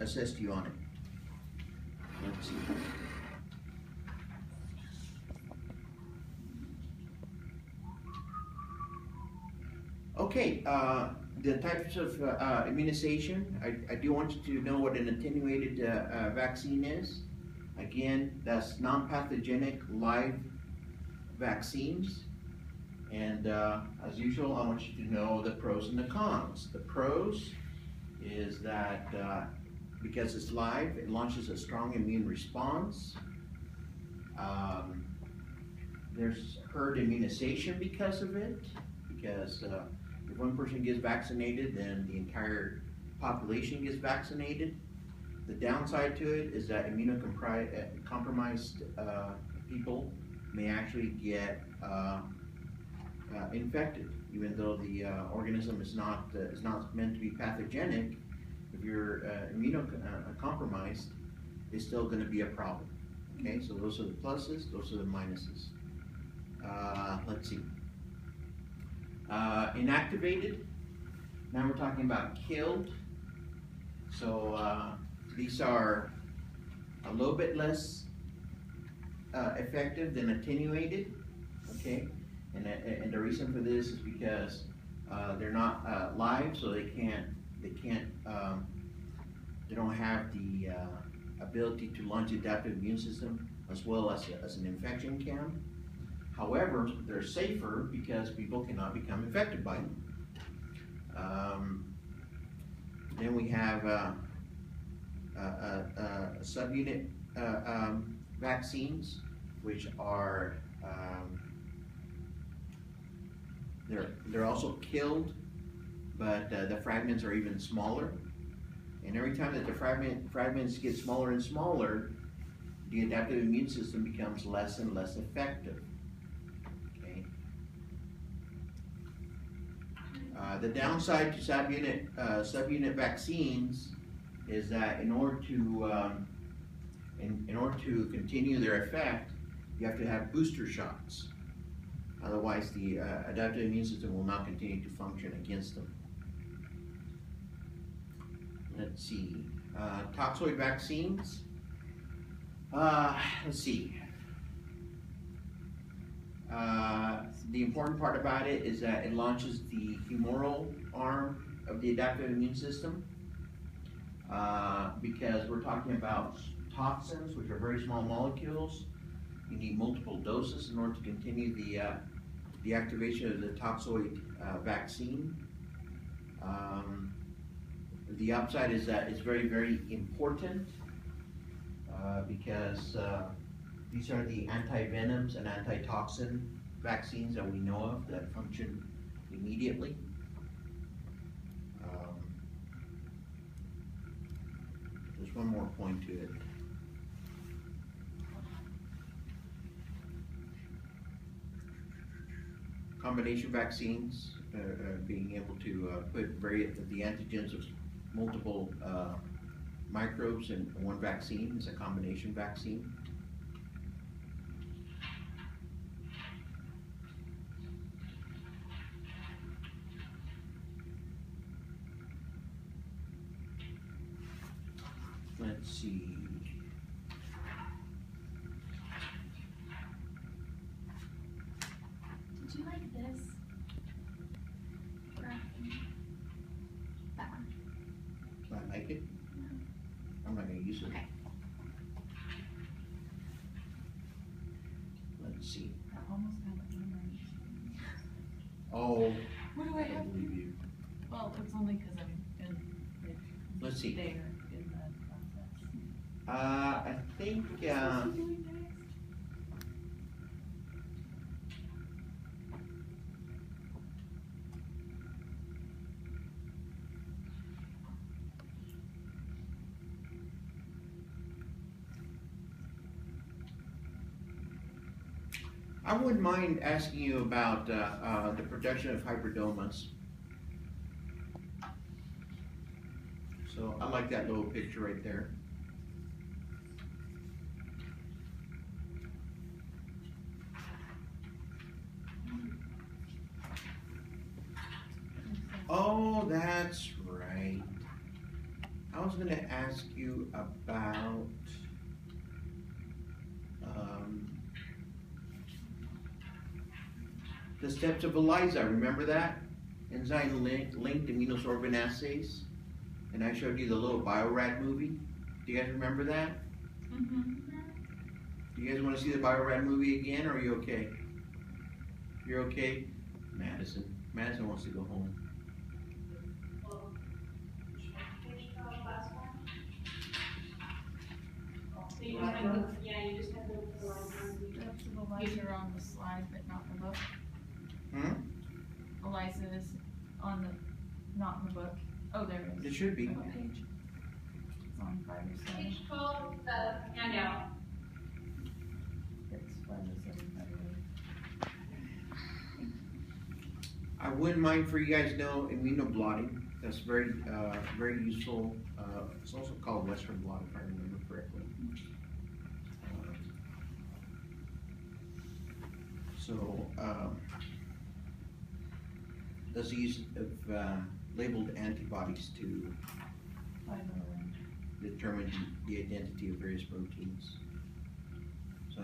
assist you on it. Let's see. Okay, the types of immunization, I do want you to know what an attenuated vaccine is. Again, that's non-pathogenic live vaccines. And as usual, I want you to know the pros and the cons. The pros is that because it's live, it launches a strong immune response. There's herd immunization because of it, because if one person gets vaccinated, then the entire population gets vaccinated. The downside to it is that immunocompromised people may actually get infected, even though the organism is not meant to be pathogenic. If you're immunocompromised, it's still going to be a problem. Okay, so those are the pluses, those are the minuses. Let's see. Inactivated. Now we're talking about killed. So these are a little bit less effective than attenuated. Okay, and the reason for this is because they're not live, so they don't have the ability to launch the adaptive immune system as well as an infection can. However, they're safer because people cannot become infected by them. Then we have subunit vaccines, which are they're also killed, but the fragments are even smaller. And every time that the fragments get smaller and smaller, the adaptive immune system becomes less and less effective. Okay. The downside to subunit vaccines is that in order to continue their effect, you have to have booster shots. Otherwise, the adaptive immune system will not continue to function against them. Let's see. Toxoid vaccines. Let's see. The important part about it is that it launches the humoral arm of the adaptive immune system, because we're talking about toxins, which are very small molecules. You need multiple doses in order to continue the activation of the toxoid vaccine. The upside is that it's very, very important because these are the anti-venoms and antitoxin vaccines that we know of that function immediately. There's one more point to it. Combination vaccines, being able to put the antigens of multiple microbes in one vaccine is a combination vaccine. Let's see. Did you like this? That one. Do I like it? No. I'm not going to use it. Okay. Let's see. I almost have an orange. Oh, What do I I have? believe you. Well, it's only because I'm in Let's see. there in the process. I think. This is really nice. I wouldn't mind asking you about the production of hybridomas. So I like that little picture right there. Oh, that's right. I was going to ask you about the steps of ELISA. Remember that? Enzyme linked immunosorbent assays. And I showed you the little Bio-Rad movie. Do you guys remember that? Mm-hmm. Do you guys want to see the Bio-Rad movie again, or are you okay? You're okay? Madison. Madison wants to go home. Yeah, you just have to look for the line. Steps of ELISA are on the slide, but not in the book. ELISA is on the, not in the book. Oh, there it It is. should be. What page? It's on 5 or 7. Page 12, the handout. It's 5 or 7, by the way. I wouldn't mind for you guys to know immunoblotting. That's very, very useful. It's also called Western blot, if I remember correctly. Does the use of labeled antibodies to 501. determine the identity of various proteins. So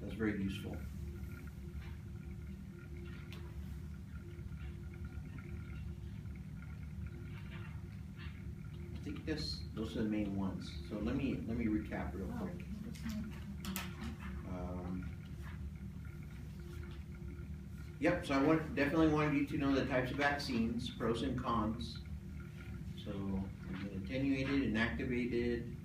that's very useful. I think those are the main ones. So let me recap real quick. Yep, so I definitely wanted you to know the types of vaccines, pros and cons. So attenuated, inactivated,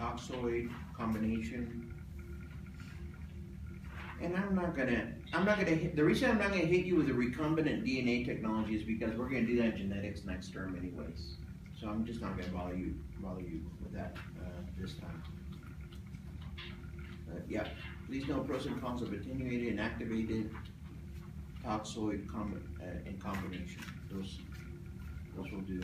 toxoid combination. And the reason I'm not gonna hit you with the recombinant DNA technology is because we're gonna do that in genetics next term anyways. So I'm just not gonna bother you with that this time. Yeah, please know pros and cons of attenuated, inactivated, toxoid in combination. Those will do.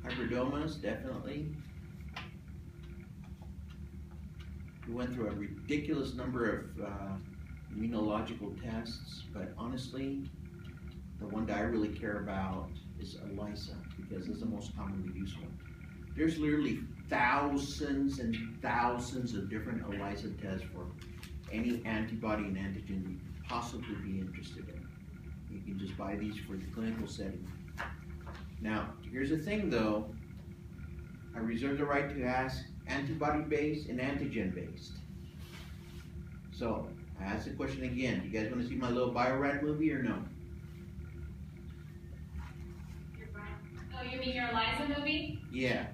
Hybridomas, definitely. We went through a ridiculous number of immunological tests, but honestly, the one that I really care about is ELISA, because it's the most commonly used one. There's literally thousands and thousands of different ELISA tests for any antibody and antigen you could possibly be interested in. You can just buy these for the clinical setting. Now, here's the thing though, I reserve the right to ask antibody-based and antigen-based. So, I ask the question again, do you guys want to see my little Bio-Rad movie or no? Oh, you mean your ELISA movie? Yeah.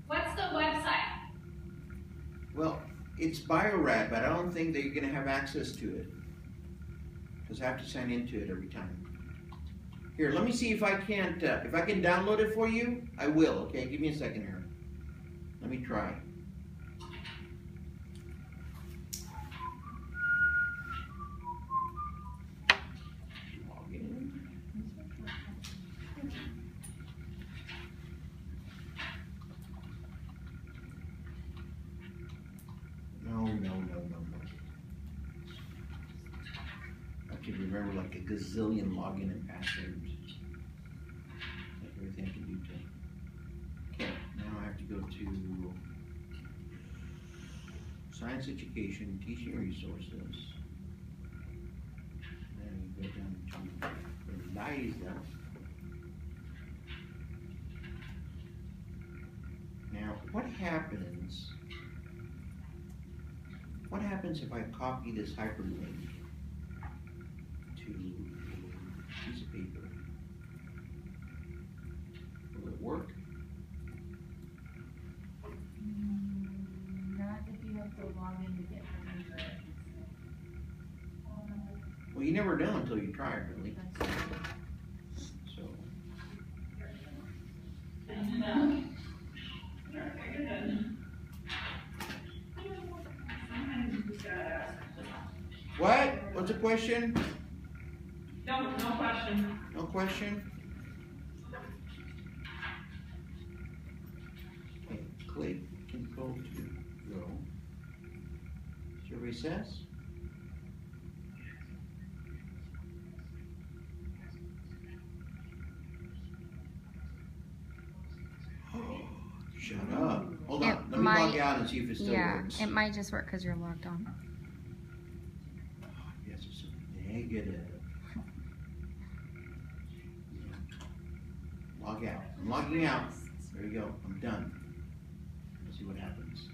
What's the website? Well, it's Bio-Rad, but I don't think that you're going to have access to it. Because I have to sign into it every time. Here, let me see if I can't, if I can download it for you, I will, okay? Give me a second here. Let me try. Log in. No. I can remember like a gazillion login and passwords. Like everything I can do to. Okay, now I have to go to Science Education, Teaching Resources. Then you go down to ELISA. Now, what happens if I copy this hyperlink to a piece of paper? Will it work? Not if you have to log in to get into it. Well, you never know until you try it, really. So. What? What's the question? No question. No question? click and go to go. Survey says. Shut up. Hold on. It Let me log out and see if it still Yeah, works. it might just work because you're logged on. Yes, it's negative. Log out. I'm logging out. There you go. I'm done. Let's see what happens.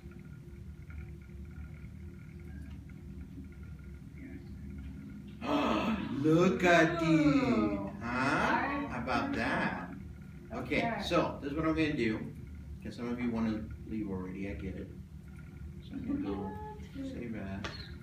Look at thee. Huh? How about that? Okay, so this is what I'm going to do. Because some of you want to leave already. I get it. So I'm going to go save as.